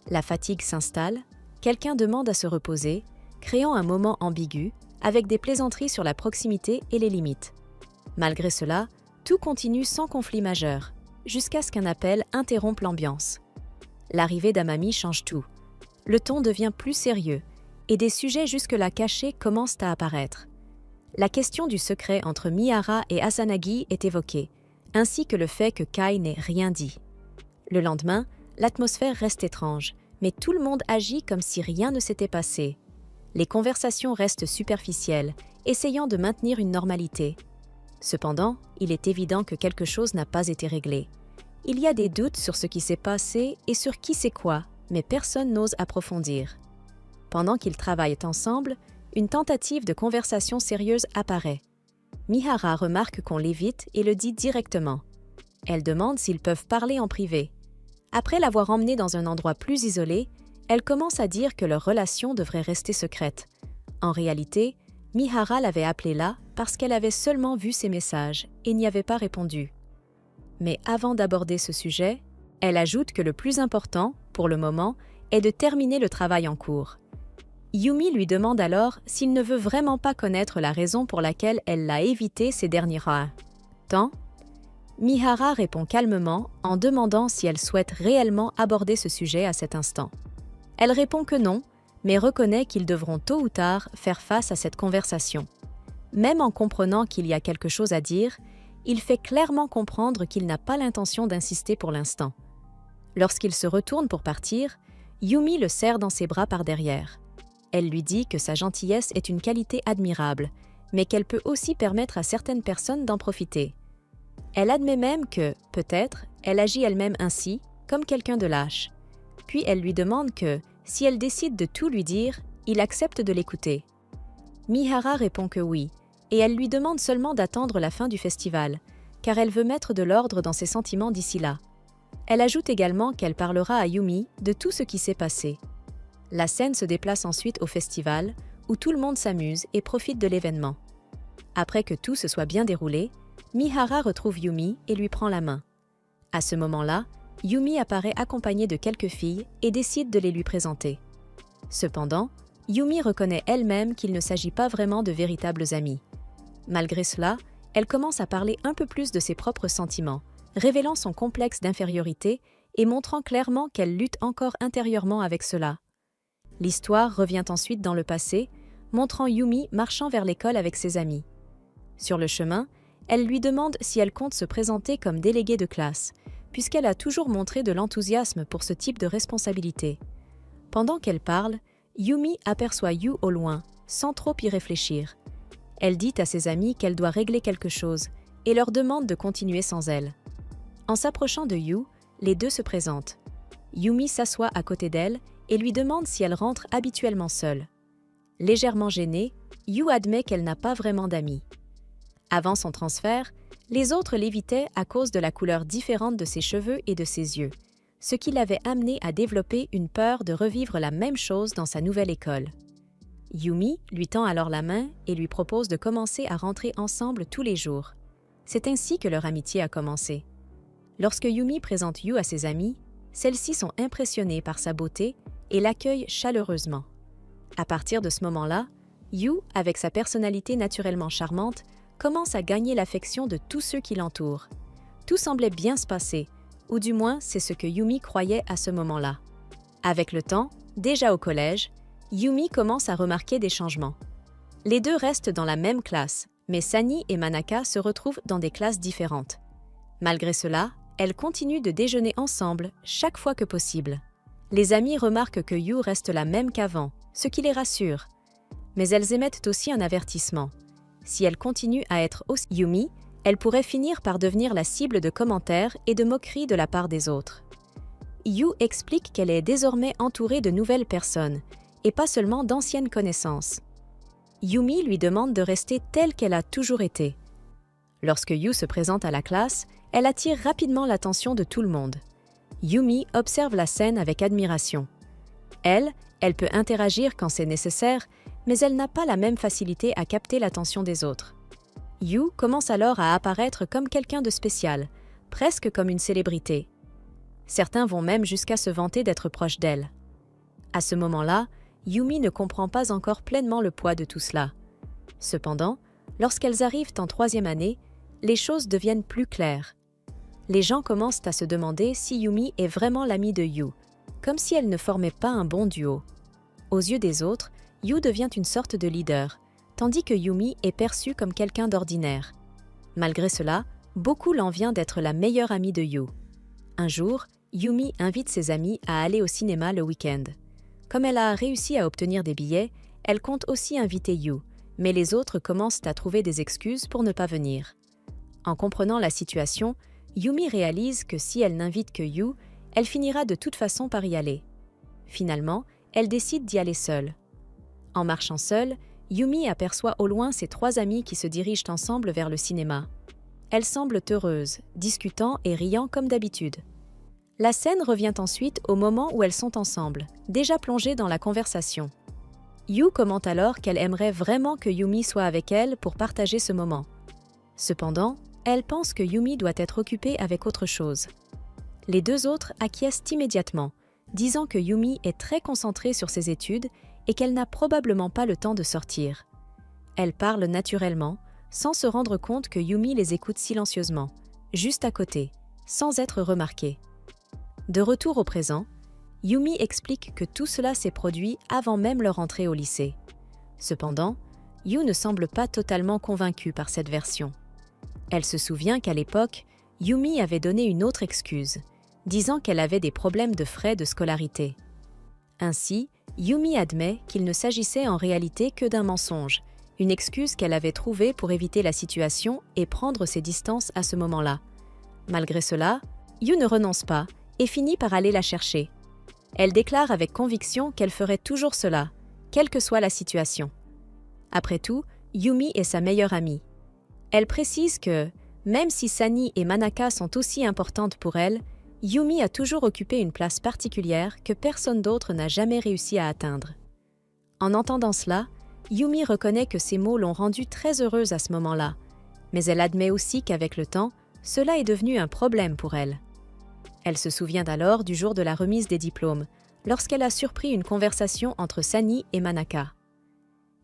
La fatigue s'installe, quelqu'un demande à se reposer, créant un moment ambigu, avec des plaisanteries sur la proximité et les limites. Malgré cela, tout continue sans conflit majeur, jusqu'à ce qu'un appel interrompe l'ambiance. L'arrivée d'Amami change tout. Le ton devient plus sérieux, et des sujets jusque-là cachés commencent à apparaître. La question du secret entre Mihara et Asanagi est évoquée, ainsi que le fait que Kai n'ait rien dit. Le lendemain, l'atmosphère reste étrange, mais tout le monde agit comme si rien ne s'était passé. Les conversations restent superficielles, essayant de maintenir une normalité. Cependant, il est évident que quelque chose n'a pas été réglé. Il y a des doutes sur ce qui s'est passé et sur qui c'est quoi, mais personne n'ose approfondir. Pendant qu'ils travaillent ensemble, une tentative de conversation sérieuse apparaît. Mihara remarque qu'on l'évite et le dit directement. Elle demande s'ils peuvent parler en privé. Après l'avoir emmené dans un endroit plus isolé, elle commence à dire que leur relation devrait rester secrète. En réalité, Mihara l'avait appelée là parce qu'elle avait seulement vu ses messages et n'y avait pas répondu. Mais avant d'aborder ce sujet, elle ajoute que le plus important, pour le moment, est de terminer le travail en cours. Yumi lui demande alors s'il ne veut vraiment pas connaître la raison pour laquelle elle l'a évité ces derniers temps. Mihara répond calmement en demandant si elle souhaite réellement aborder ce sujet à cet instant. Elle répond que non, mais reconnaît qu'ils devront tôt ou tard faire face à cette conversation. Même en comprenant qu'il y a quelque chose à dire, il fait clairement comprendre qu'il n'a pas l'intention d'insister pour l'instant. Lorsqu'il se retourne pour partir, Yumi le serre dans ses bras par derrière. Elle lui dit que sa gentillesse est une qualité admirable, mais qu'elle peut aussi permettre à certaines personnes d'en profiter. Elle admet même que, peut-être, elle agit elle-même ainsi, comme quelqu'un de lâche. Puis elle lui demande que, si elle décide de tout lui dire, il accepte de l'écouter. Mihara répond que oui, et elle lui demande seulement d'attendre la fin du festival, car elle veut mettre de l'ordre dans ses sentiments d'ici là. Elle ajoute également qu'elle parlera à Yumi de tout ce qui s'est passé. La scène se déplace ensuite au festival, où tout le monde s'amuse et profite de l'événement. Après que tout se soit bien déroulé, Mihara retrouve Yumi et lui prend la main. À ce moment-là, Yumi apparaît accompagnée de quelques filles et décide de les lui présenter. Cependant, Yumi reconnaît elle-même qu'il ne s'agit pas vraiment de véritables amis. Malgré cela, elle commence à parler un peu plus de ses propres sentiments, révélant son complexe d'infériorité et montrant clairement qu'elle lutte encore intérieurement avec cela. L'histoire revient ensuite dans le passé, montrant Yumi marchant vers l'école avec ses amis. Sur le chemin, elle lui demande si elle compte se présenter comme déléguée de classe, puisqu'elle a toujours montré de l'enthousiasme pour ce type de responsabilité. Pendant qu'elle parle, Yumi aperçoit Yu au loin, sans trop y réfléchir. Elle dit à ses amis qu'elle doit régler quelque chose et leur demande de continuer sans elle. En s'approchant de Yu, les deux se présentent. Yumi s'assoit à côté d'elle et lui demande si elle rentre habituellement seule. Légèrement gênée, Yu admet qu'elle n'a pas vraiment d'amis. Avant son transfert, les autres l'évitaient à cause de la couleur différente de ses cheveux et de ses yeux, ce qui l'avait amené à développer une peur de revivre la même chose dans sa nouvelle école. Yumi lui tend alors la main et lui propose de commencer à rentrer ensemble tous les jours. C'est ainsi que leur amitié a commencé. Lorsque Yumi présente Yu à ses amis, celles-ci sont impressionnées par sa beauté et l'accueillent chaleureusement. À partir de ce moment-là, Yu, avec sa personnalité naturellement charmante, commence à gagner l'affection de tous ceux qui l'entourent. Tout semblait bien se passer, ou du moins c'est ce que Yumi croyait à ce moment-là. Avec le temps, déjà au collège, Yumi commence à remarquer des changements. Les deux restent dans la même classe, mais Sani et Manaka se retrouvent dans des classes différentes. Malgré cela, elles continuent de déjeuner ensemble chaque fois que possible. Les amies remarquent que Yu reste la même qu'avant, ce qui les rassure. Mais elles émettent aussi un avertissement. Si elle continue à être aussi Yumi, elle pourrait finir par devenir la cible de commentaires et de moqueries de la part des autres. Yu explique qu'elle est désormais entourée de nouvelles personnes, et pas seulement d'anciennes connaissances. Yumi lui demande de rester telle qu'elle a toujours été. Lorsque Yu se présente à la classe, elle attire rapidement l'attention de tout le monde. Yumi observe la scène avec admiration. Elle peut interagir quand c'est nécessaire, mais elle n'a pas la même facilité à capter l'attention des autres. Yu commence alors à apparaître comme quelqu'un de spécial, presque comme une célébrité. Certains vont même jusqu'à se vanter d'être proches d'elle. À ce moment-là, Yumi ne comprend pas encore pleinement le poids de tout cela. Cependant, lorsqu'elles arrivent en 3e année, les choses deviennent plus claires. Les gens commencent à se demander si Yumi est vraiment l'amie de Yu, comme si elle ne formait pas un bon duo. Aux yeux des autres, Yu devient une sorte de leader, tandis que Yumi est perçue comme quelqu'un d'ordinaire. Malgré cela, beaucoup l'envient d'être la meilleure amie de Yu. Un jour, Yumi invite ses amis à aller au cinéma le week-end. Comme elle a réussi à obtenir des billets, elle compte aussi inviter Yu, mais les autres commencent à trouver des excuses pour ne pas venir. En comprenant la situation, Yumi réalise que si elle n'invite que Yu, elle finira de toute façon par y aller. Finalement, elle décide d'y aller seule. En marchant seule, Yumi aperçoit au loin ses 3 amies qui se dirigent ensemble vers le cinéma. Elles semblent heureuses, discutant et riant comme d'habitude. La scène revient ensuite au moment où elles sont ensemble, déjà plongées dans la conversation. Yu commente alors qu'elle aimerait vraiment que Yumi soit avec elle pour partager ce moment. Cependant, elle pense que Yumi doit être occupée avec autre chose. Les deux autres acquiescent immédiatement, disant que Yumi est très concentrée sur ses études et qu'elle n'a probablement pas le temps de sortir. Elle parle naturellement, sans se rendre compte que Yumi les écoute silencieusement, juste à côté, sans être remarquée. De retour au présent, Yumi explique que tout cela s'est produit avant même leur entrée au lycée. Cependant, Yu ne semble pas totalement convaincue par cette version. Elle se souvient qu'à l'époque, Yumi avait donné une autre excuse, disant qu'elle avait des problèmes de frais de scolarité. Ainsi, Yumi admet qu'il ne s'agissait en réalité que d'un mensonge, une excuse qu'elle avait trouvée pour éviter la situation et prendre ses distances à ce moment-là. Malgré cela, Yu ne renonce pas et finit par aller la chercher. Elle déclare avec conviction qu'elle ferait toujours cela, quelle que soit la situation. Après tout, Yumi est sa meilleure amie. Elle précise que, même si Sani et Manaka sont aussi importantes pour elle, Yumi a toujours occupé une place particulière que personne d'autre n'a jamais réussi à atteindre. En entendant cela, Yumi reconnaît que ces mots l'ont rendue très heureuse à ce moment-là, mais elle admet aussi qu'avec le temps, cela est devenu un problème pour elle. Elle se souvient alors du jour de la remise des diplômes, lorsqu'elle a surpris une conversation entre Sani et Manaka.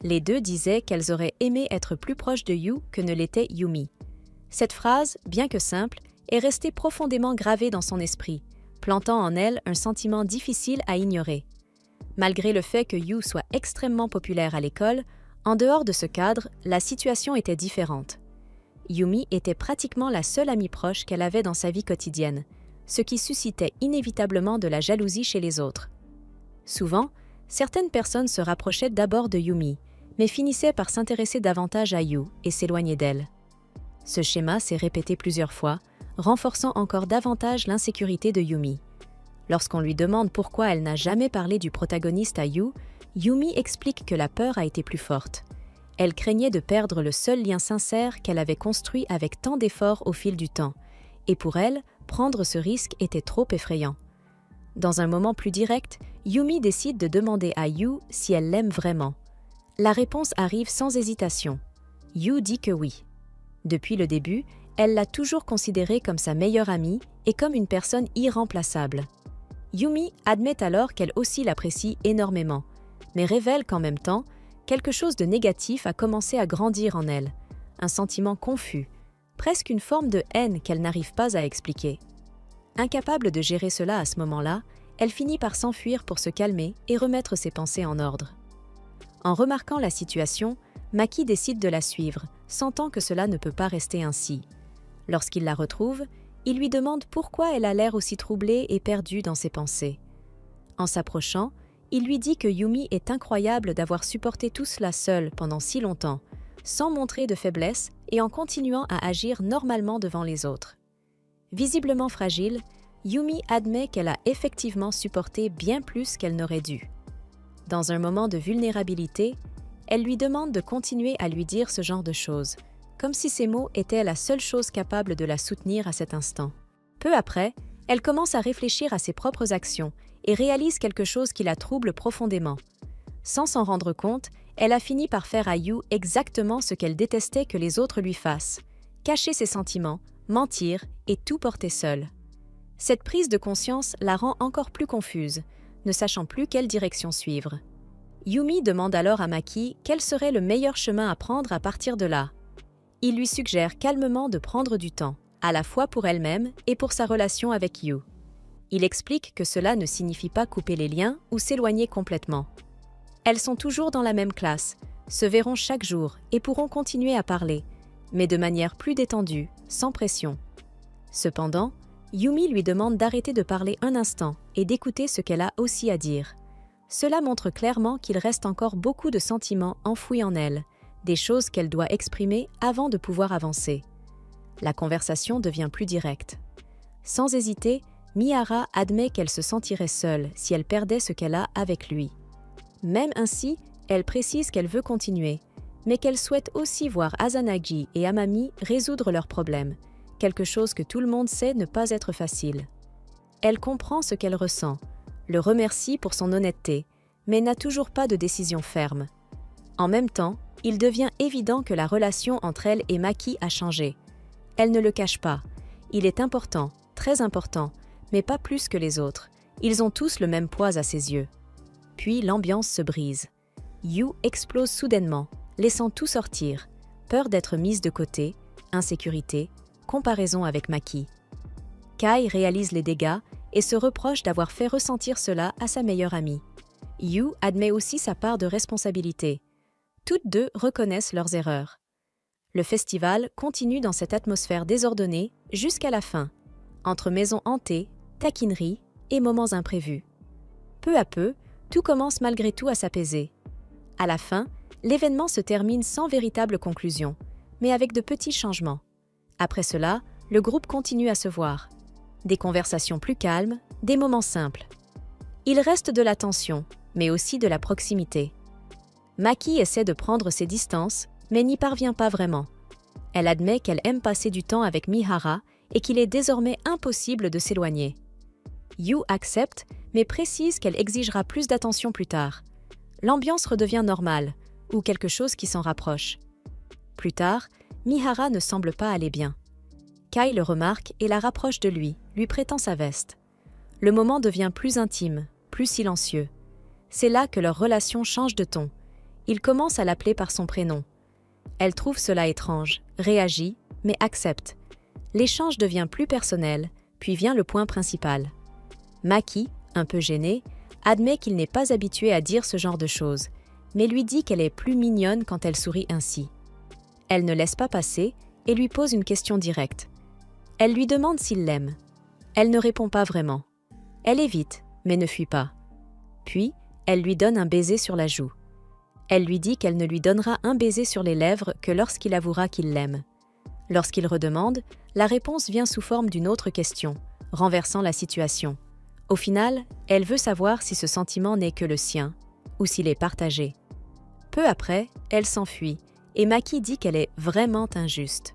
Les deux disaient qu'elles auraient aimé être plus proches de Yu que ne l'était Yumi. Cette phrase, bien que simple, est restée profondément gravée dans son esprit, plantant en elle un sentiment difficile à ignorer. Malgré le fait que Yu soit extrêmement populaire à l'école, en dehors de ce cadre, la situation était différente. Yumi était pratiquement la seule amie proche qu'elle avait dans sa vie quotidienne, ce qui suscitait inévitablement de la jalousie chez les autres. Souvent, certaines personnes se rapprochaient d'abord de Yumi, mais finissaient par s'intéresser davantage à Yu et s'éloigner d'elle. Ce schéma s'est répété plusieurs fois, renforçant encore davantage l'insécurité de Yumi. Lorsqu'on lui demande pourquoi elle n'a jamais parlé du protagoniste à Yu, Yumi explique que la peur a été plus forte. Elle craignait de perdre le seul lien sincère qu'elle avait construit avec tant d'efforts au fil du temps, et pour elle, prendre ce risque était trop effrayant. Dans un moment plus direct, Yumi décide de demander à Yu si elle l'aime vraiment. La réponse arrive sans hésitation. Yu dit que oui. Depuis le début, elle l'a toujours considérée comme sa meilleure amie et comme une personne irremplaçable. Yumi admet alors qu'elle aussi l'apprécie énormément, mais révèle qu'en même temps, quelque chose de négatif a commencé à grandir en elle, un sentiment confus, presque une forme de haine qu'elle n'arrive pas à expliquer. Incapable de gérer cela à ce moment-là, elle finit par s'enfuir pour se calmer et remettre ses pensées en ordre. En remarquant la situation, Maki décide de la suivre, sentant que cela ne peut pas rester ainsi. Lorsqu'il la retrouve, il lui demande pourquoi elle a l'air aussi troublée et perdue dans ses pensées. En s'approchant, il lui dit que Yumi est incroyable d'avoir supporté tout cela seule pendant si longtemps, sans montrer de faiblesse et en continuant à agir normalement devant les autres. Visiblement fragile, Yumi admet qu'elle a effectivement supporté bien plus qu'elle n'aurait dû. Dans un moment de vulnérabilité, elle lui demande de continuer à lui dire ce genre de choses, comme si ces mots étaient la seule chose capable de la soutenir à cet instant. Peu après, elle commence à réfléchir à ses propres actions et réalise quelque chose qui la trouble profondément. Sans s'en rendre compte, elle a fini par faire à Yu exactement ce qu'elle détestait que les autres lui fassent: cacher ses sentiments, mentir et tout porter seule. Cette prise de conscience la rend encore plus confuse, ne sachant plus quelle direction suivre. Yumi demande alors à Maki quel serait le meilleur chemin à prendre à partir de là. Il lui suggère calmement de prendre du temps, à la fois pour elle-même et pour sa relation avec Yu. Il explique que cela ne signifie pas couper les liens ou s'éloigner complètement. Elles sont toujours dans la même classe, se verront chaque jour et pourront continuer à parler, mais de manière plus détendue, sans pression. Cependant, Yumi lui demande d'arrêter de parler un instant et d'écouter ce qu'elle a aussi à dire. Cela montre clairement qu'il reste encore beaucoup de sentiments enfouis en elle, des choses qu'elle doit exprimer avant de pouvoir avancer. La conversation devient plus directe. Sans hésiter, Mihara admet qu'elle se sentirait seule si elle perdait ce qu'elle a avec lui. Même ainsi, elle précise qu'elle veut continuer, mais qu'elle souhaite aussi voir Azanagi et Amami résoudre leurs problèmes, quelque chose que tout le monde sait ne pas être facile. Elle comprend ce qu'elle ressent, le remercie pour son honnêteté, mais n'a toujours pas de décision ferme. En même temps, il devient évident que la relation entre elle et Maki a changé. Elle ne le cache pas. Il est important, très important, mais pas plus que les autres. Ils ont tous le même poids à ses yeux. Puis l'ambiance se brise. Yu explose soudainement, laissant tout sortir. Peur d'être mise de côté, insécurité, comparaison avec Maki. Kai réalise les dégâts et se reproche d'avoir fait ressentir cela à sa meilleure amie. Yu admet aussi sa part de responsabilité. Toutes deux reconnaissent leurs erreurs. Le festival continue dans cette atmosphère désordonnée jusqu'à la fin, entre maisons hantées, taquineries et moments imprévus. Peu à peu, tout commence malgré tout à s'apaiser. À la fin, l'événement se termine sans véritable conclusion, mais avec de petits changements. Après cela, le groupe continue à se voir. Des conversations plus calmes, des moments simples. Il reste de la tension, mais aussi de la proximité. Maki essaie de prendre ses distances, mais n'y parvient pas vraiment. Elle admet qu'elle aime passer du temps avec Mihara et qu'il est désormais impossible de s'éloigner. Yu accepte, mais précise qu'elle exigera plus d'attention plus tard. L'ambiance redevient normale, ou quelque chose qui s'en rapproche. Plus tard, Mihara ne semble pas aller bien. Kai le remarque et la rapproche de lui prêtant sa veste. Le moment devient plus intime, plus silencieux. C'est là que leur relation change de ton. Il commence à l'appeler par son prénom. Elle trouve cela étrange, réagit, mais accepte. L'échange devient plus personnel, puis vient le point principal. Maki, un peu gênée, admet qu'il n'est pas habitué à dire ce genre de choses, mais lui dit qu'elle est plus mignonne quand elle sourit ainsi. Elle ne laisse pas passer et lui pose une question directe. Elle lui demande s'il l'aime. Elle ne répond pas vraiment. Elle évite, mais ne fuit pas. Puis, elle lui donne un baiser sur la joue. Elle lui dit qu'elle ne lui donnera un baiser sur les lèvres que lorsqu'il avouera qu'il l'aime. Lorsqu'il redemande, la réponse vient sous forme d'une autre question, renversant la situation. Au final, elle veut savoir si ce sentiment n'est que le sien, ou s'il est partagé. Peu après, elle s'enfuit, et Maki dit qu'elle est vraiment injuste.